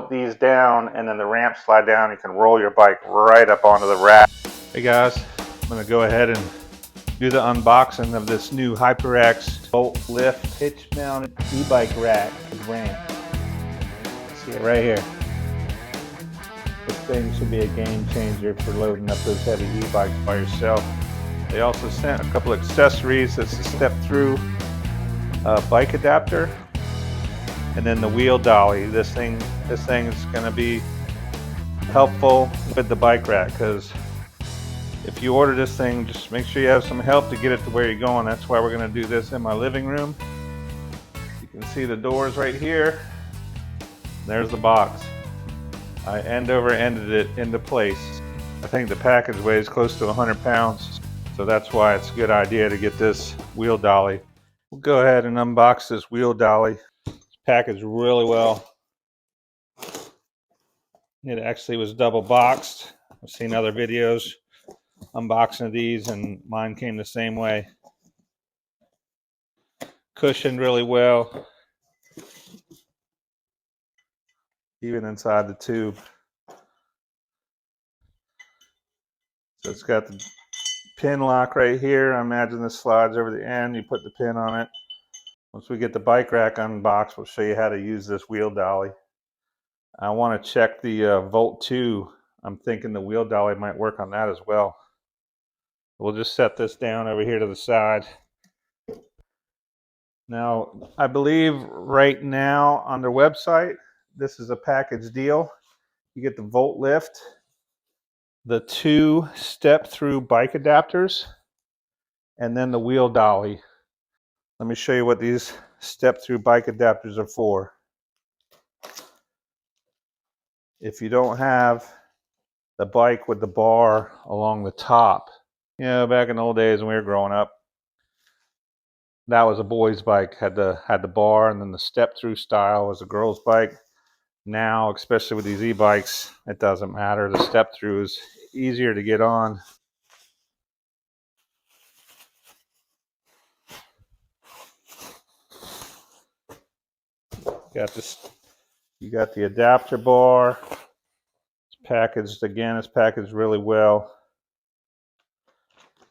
put these down and then the ramps slide down. You can roll your bike right up onto the rack. Hey guys, I'm gonna go ahead and do the unboxing of this new Hyperax bolt lift hitch mounted e-bike rack with ramp. See it right here. This thing should be a game changer for loading up those heavy e-bikes by yourself. They also sent a couple accessories. That's a step-through bike adapter, and then the wheel dolly. This thing is going to be helpful with the bike rack, because if you order this thing, just make sure you have some help to get it to where you're going. That's why we're going to do this in my living room. You can see the doors right here. There's the box. I end over ended it into place. I think the package weighs close to 100 pounds, so that's why it's a good idea to get this wheel dolly. We'll go ahead and unbox this wheel dolly. It's packaged really well. It actually was double boxed. I've seen other videos unboxing of these, and mine came the same way. Cushioned really well, even inside the tube. So it's got the pin lock right here. I imagine this slides over the end. You put the pin on it. Once we get the bike rack unboxed, we'll show you how to use this wheel dolly. I want to check the Volt 2. I'm thinking the wheel dolly might work on that as well. We'll just set this down over here to the side. Now, I believe right now on their website, this is a package deal. You get the Volt lift, the 2 step-through bike adapters, and then the wheel dolly. Let me show you what these step-through bike adapters are for. If you don't have the bike with the bar along the top, you know, back in the old days when we were growing up, that was a boy's bike, had the bar, and then the step-through style was a girl's bike. Now, especially with these e-bikes, it doesn't matter. The step-through is easier to get on. You got the adapter bar. It's packaged, again, it's packaged really well.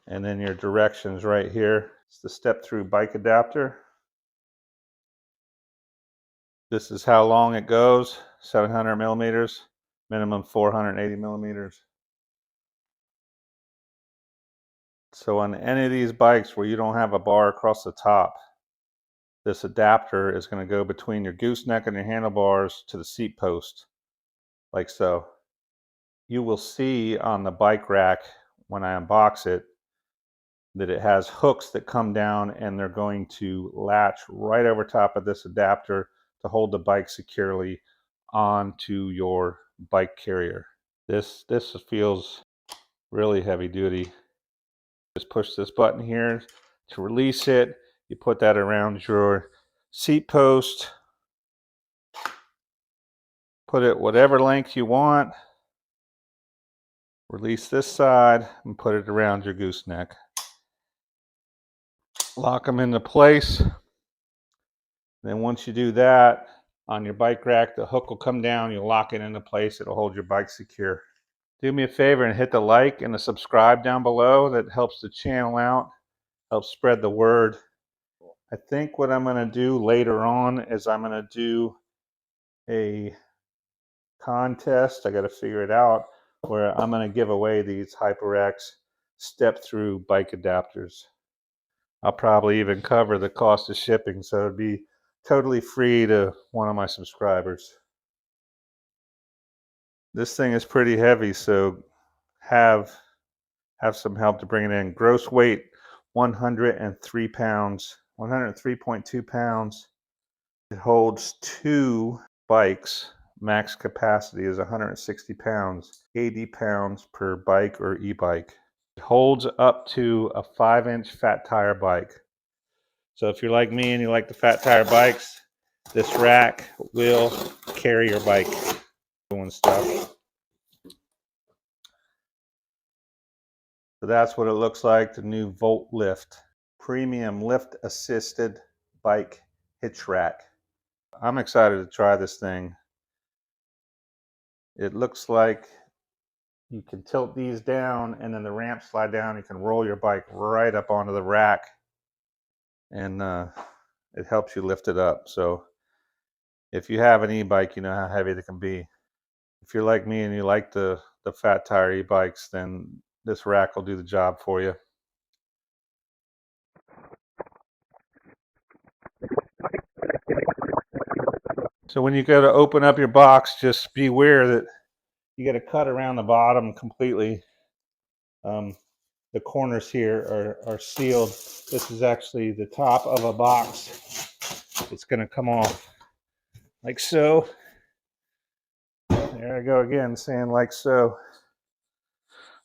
And then your directions right here. It's the step-through bike adapter. This is how long it goes, 700 millimeters, minimum 480 millimeters. So on any of these bikes where you don't have a bar across the top, this adapter is going to go between your gooseneck and your handlebars to the seat post, like so. You will see on the bike rack when I unbox it that it has hooks that come down, and they're going to latch right over top of this adapter to hold the bike securely onto your bike carrier. This feels really heavy duty. Just push this button here to release it. You put that around your seat post. Put it whatever length you want. Release this side and put it around your gooseneck. Lock them into place. Then once you do that, on your bike rack, the hook will come down. You'll lock it into place. It'll hold your bike secure. Do me a favor and hit the like and the subscribe down below. That helps the channel out, helps spread the word. I think what I'm going to do later on is I'm going to do a contest. I got to figure it out, where I'm going to give away these Hyperax step-through bike adapters. I'll probably even cover the cost of shipping, so it'd be totally free to one of my subscribers. This thing is pretty heavy, so have some help to bring it in. Gross weight 103 pounds, 103.2 pounds. It holds 2 bikes. Max capacity is 160 pounds, 80 pounds per bike or e-bike. It holds up to a 5-inch fat tire bike. So if you're like me and you like the fat tire bikes, this rack will carry your bike doing stuff. So that's what it looks like, the new Volt Lift. Premium lift assisted bike hitch rack. I'm excited to try this thing. It looks like you can tilt these down, and then the ramp slide down. You can roll your bike right up onto the rack, and it helps you lift it up. So if you have an e-bike, you know how heavy they can be. If you're like me and you like the fat tire e-bikes, then this rack will do the job for you. So when you go to open up your box, just be aware that you got to cut around the bottom completely. The corners here are sealed. This is actually the top of a box. It's going to come off like so. There I go again, saying like so.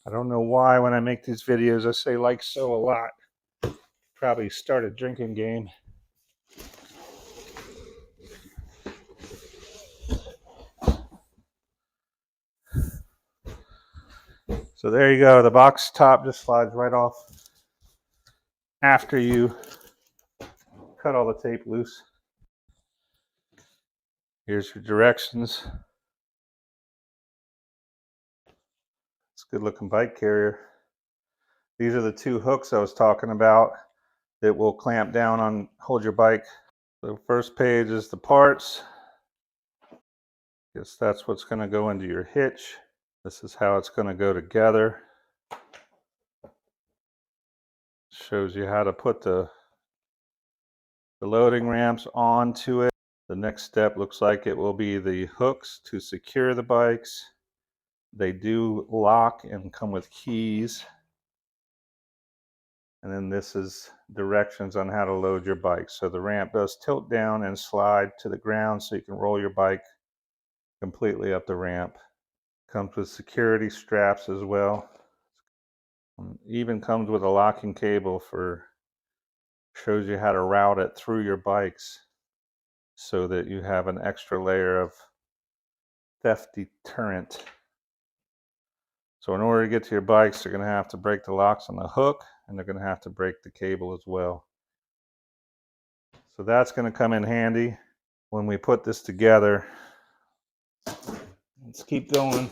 I don't know why when I make these videos I say like so a lot. Probably start a drinking game. So there you go. The box top just slides right off after you cut all the tape loose. Here's your directions. It's a good looking bike carrier. These are the two hooks I was talking about that will clamp down on, hold your bike. The first page is the parts. Guess that's what's going to go into your hitch. This is how it's going to go together. Shows you how to put the loading ramps onto it. The next step looks like it will be the hooks to secure the bikes. They do lock and come with keys. And then this is directions on how to load your bike. So the ramp does tilt down and slide to the ground so you can roll your bike completely up the ramp. Comes with security straps as well. Even comes with a locking cable for, shows you how to route it through your bikes so that you have an extra layer of theft deterrent. So in order to get to your bikes, they're going to have to break the locks on the hook, and they're going to have to break the cable as well. So that's going to come in handy when we put this together. Let's keep going.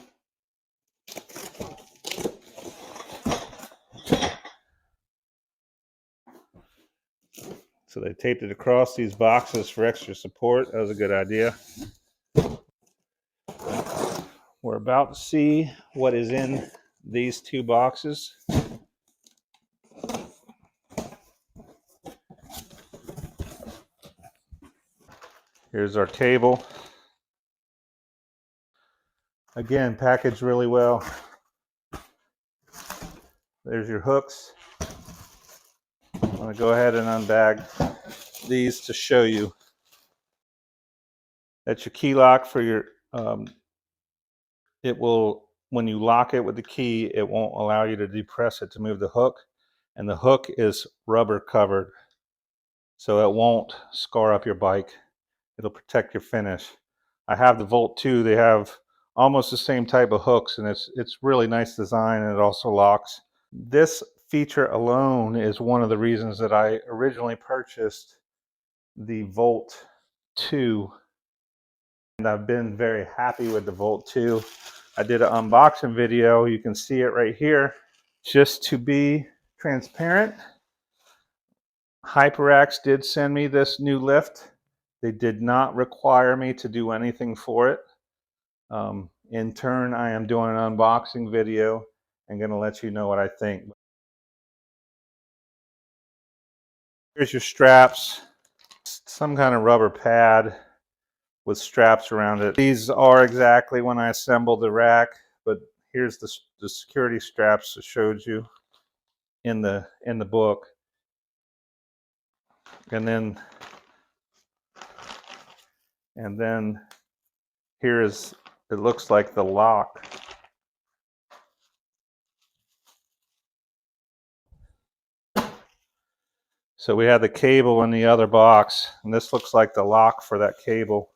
So they taped it across these boxes for extra support. That was a good idea. We're about to see what is in these two boxes. Here's our cable. Again, packaged really well. There's your hooks. I'm going to go ahead and unbag these to show you. That's your key lock for your, it will, when you lock it with the key, it won't allow you to depress it to move the hook. And the hook is rubber covered, so it won't scar up your bike. It'll protect your finish. I have the Volt 2. They have almost the same type of hooks, and it's really nice design, and it also locks. This feature alone is one of the reasons that I originally purchased the Volt 2, and I've been very happy with the Volt 2. I did an unboxing video. You can see it right here. Just to be transparent, Hyperax did send me this new lift. They did not require me to do anything for it. In turn, I am doing an unboxing video and going to let you know what I think. Here's your straps. Some kind of rubber pad with straps around it. These are exactly when I assembled the rack, but here's the security straps I showed you in the book. And then here is, it looks like the lock. So we have the cable in the other box, and this looks like the lock for that cable.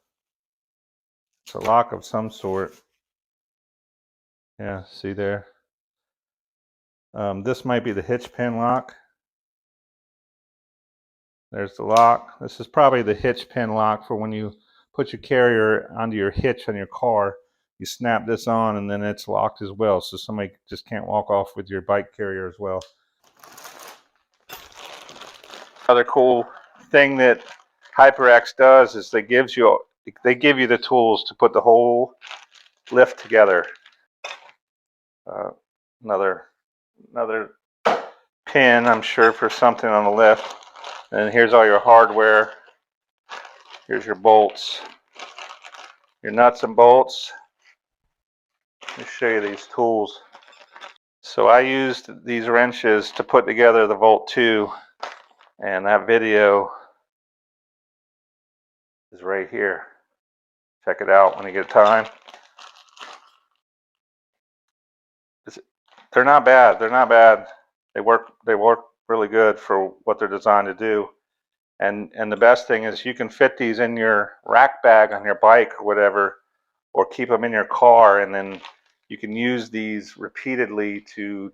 It's a lock of some sort. Yeah, see there? This might be the hitch pin lock. There's the lock. This is probably the hitch pin lock for when you put your carrier onto your hitch on your car. you snap this on and then it's locked as well, so somebody just can't walk off with your bike carrier as well. Another cool thing that Hyperax does is they give you the tools to put the whole lift together. Another pin, I'm sure, for something on the lift. And here's all your hardware. Here's your bolts, your nuts and bolts. Let me show you these tools. So I used these wrenches to put together the Volt 2, and that video is right here. Check it out when you get time. They're not bad. They're not bad. They work really good for what they're designed to do. And the best thing is you can fit these in your rack bag on your bike or whatever, or keep them in your car, and then you can use these repeatedly to,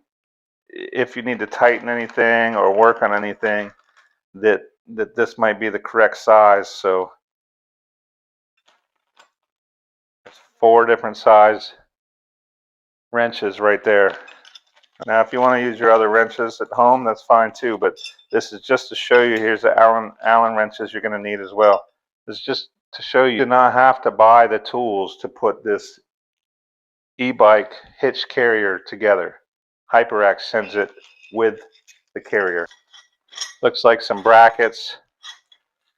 if you need to tighten anything or work on anything, that this might be the correct size. So there's 4 different size wrenches right there. Now, if you want to use your other wrenches at home, that's fine too, but this is just to show you. Here's the Allen wrenches you're going to need as well. This is just to show you do not have to buy the tools to put this e-bike hitch carrier together. Hyperax sends it with the carrier. Looks like some brackets,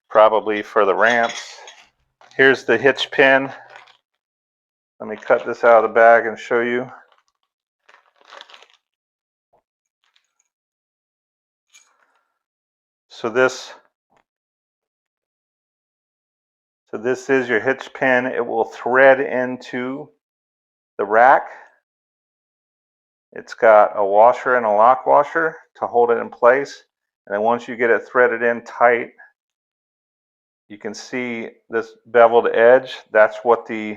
probably for the ramps. Here's the hitch pin. Let me cut this out of the bag and show you. So this is your hitch pin. It will thread into the rack. It's got a washer and a lock washer to hold it in place. And then once you get it threaded in tight, you can see this beveled edge. That's what the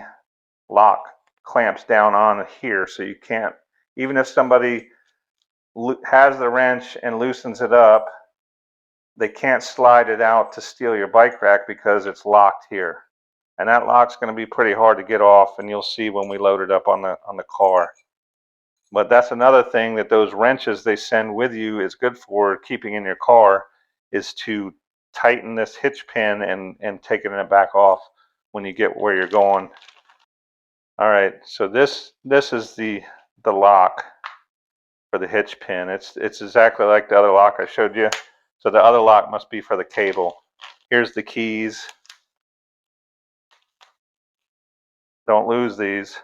lock clamps down on here. So you can't, even if somebody has the wrench and loosens it up, they can't slide it out to steal your bike rack because it's locked here. And that lock's going to be pretty hard to get off, and you'll see when we load it up on the car. But that's another thing that those wrenches they send with you is good for keeping in your car, is to tighten this hitch pin and taking it back off when you get where you're going. All right, so this is the lock for the hitch pin. It's exactly like the other lock I showed you. So the other lock must be for the cable. Here's the keys. Don't lose these.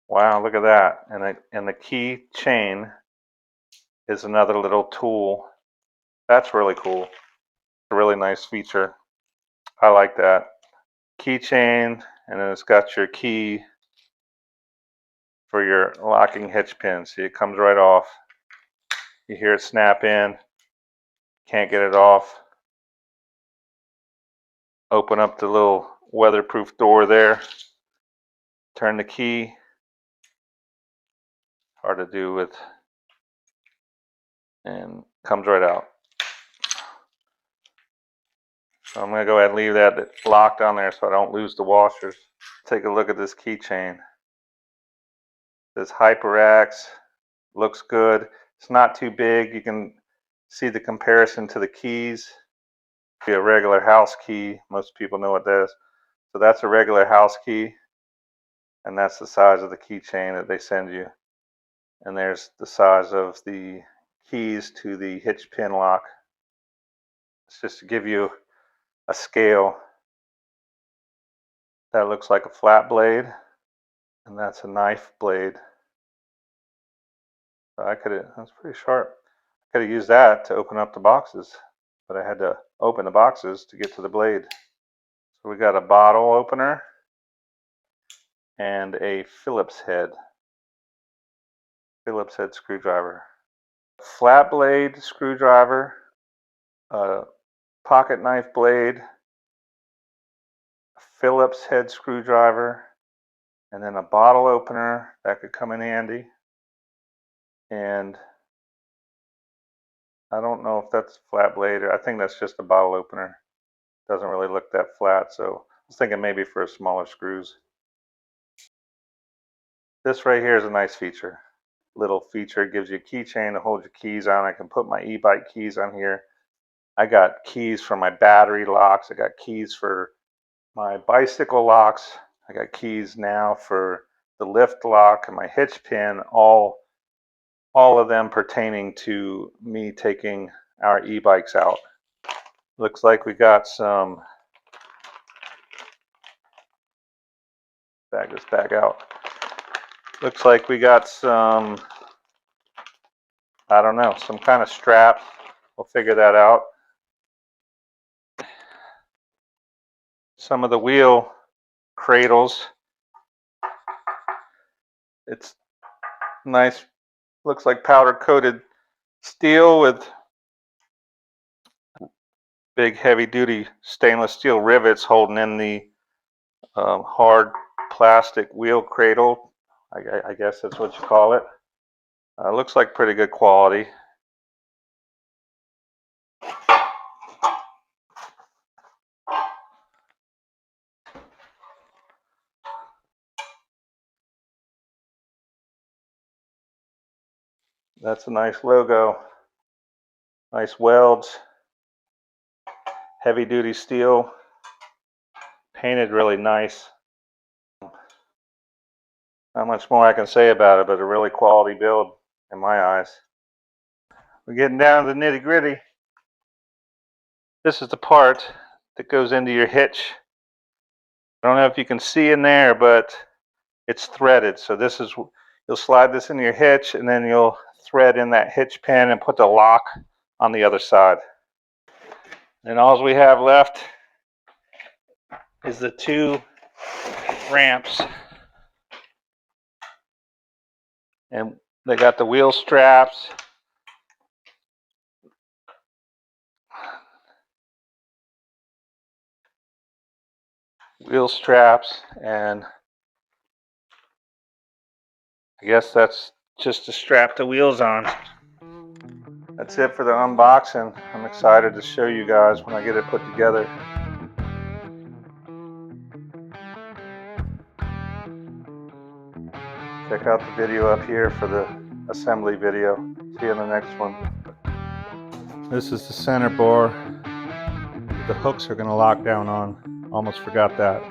Wow, look at that. And the key chain is another little tool. That's really cool. It's a really nice feature. I like that. Keychain, and then it's got your key for your locking hitch pin. See, it comes right off. You hear it snap in. Can't get it off. Open up the little weatherproof door there. Turn the key. Hard to do with, and comes right out. So I'm going to go ahead and leave that locked on there so I don't lose the washers. Take a look at this keychain. This Hyperax looks good. It's not too big. You can see the comparison to the keys. Be a regular house key. Most people know what that is. So that's a regular house key, and that's the size of the keychain that they send you. And there's the size of the keys to the hitch pin lock. It's just to give you a scale. That looks like a flat blade, and that's a knife blade. So that's pretty sharp. I could have used that to open up the boxes, but I had to open the boxes to get to the blade. So we got a bottle opener and a Phillips head screwdriver. Flat blade screwdriver, a pocket knife blade, a Phillips head screwdriver, and then a bottle opener that could come in handy. And I don't know if that's flat blade, or I think that's just a bottle opener. Doesn't really look that flat, so I was thinking maybe for smaller screws. This right here is a nice feature. Little feature, it gives you a keychain to hold your keys on. I can put my e-bike keys on here. I got keys for my battery locks. I got keys for my bicycle locks. I got keys now for the lift lock and my hitch pin, all of them pertaining to me taking our e-bikes out. Looks like we got some, bag this bag out. Looks like we got some, I don't know, some kind of strap. We'll figure that out. Some of the wheel cradles. It's nice, looks like powder coated steel with big heavy duty stainless steel rivets holding in the hard plastic wheel cradle. I guess that's what you call it. Looks like pretty good quality. That's a nice logo. Nice welds. Heavy duty steel. Painted really nice. Not much more I can say about it, but a really quality build in my eyes. We're getting down to the nitty gritty. This is the part that goes into your hitch. I don't know if you can see in there, but it's threaded. So this is, you'll slide this into your hitch and then you'll thread in that hitch pin and put the lock on the other side. And all we have left is the two ramps. And they got the wheel straps. And I guess that's just to strap the wheels on. That's it for the unboxing. I'm excited to show you guys when I get it put together. Check out the video up here for the assembly video. See you in the next one. This is the center bar. The hooks are going to lock down on. Almost forgot that.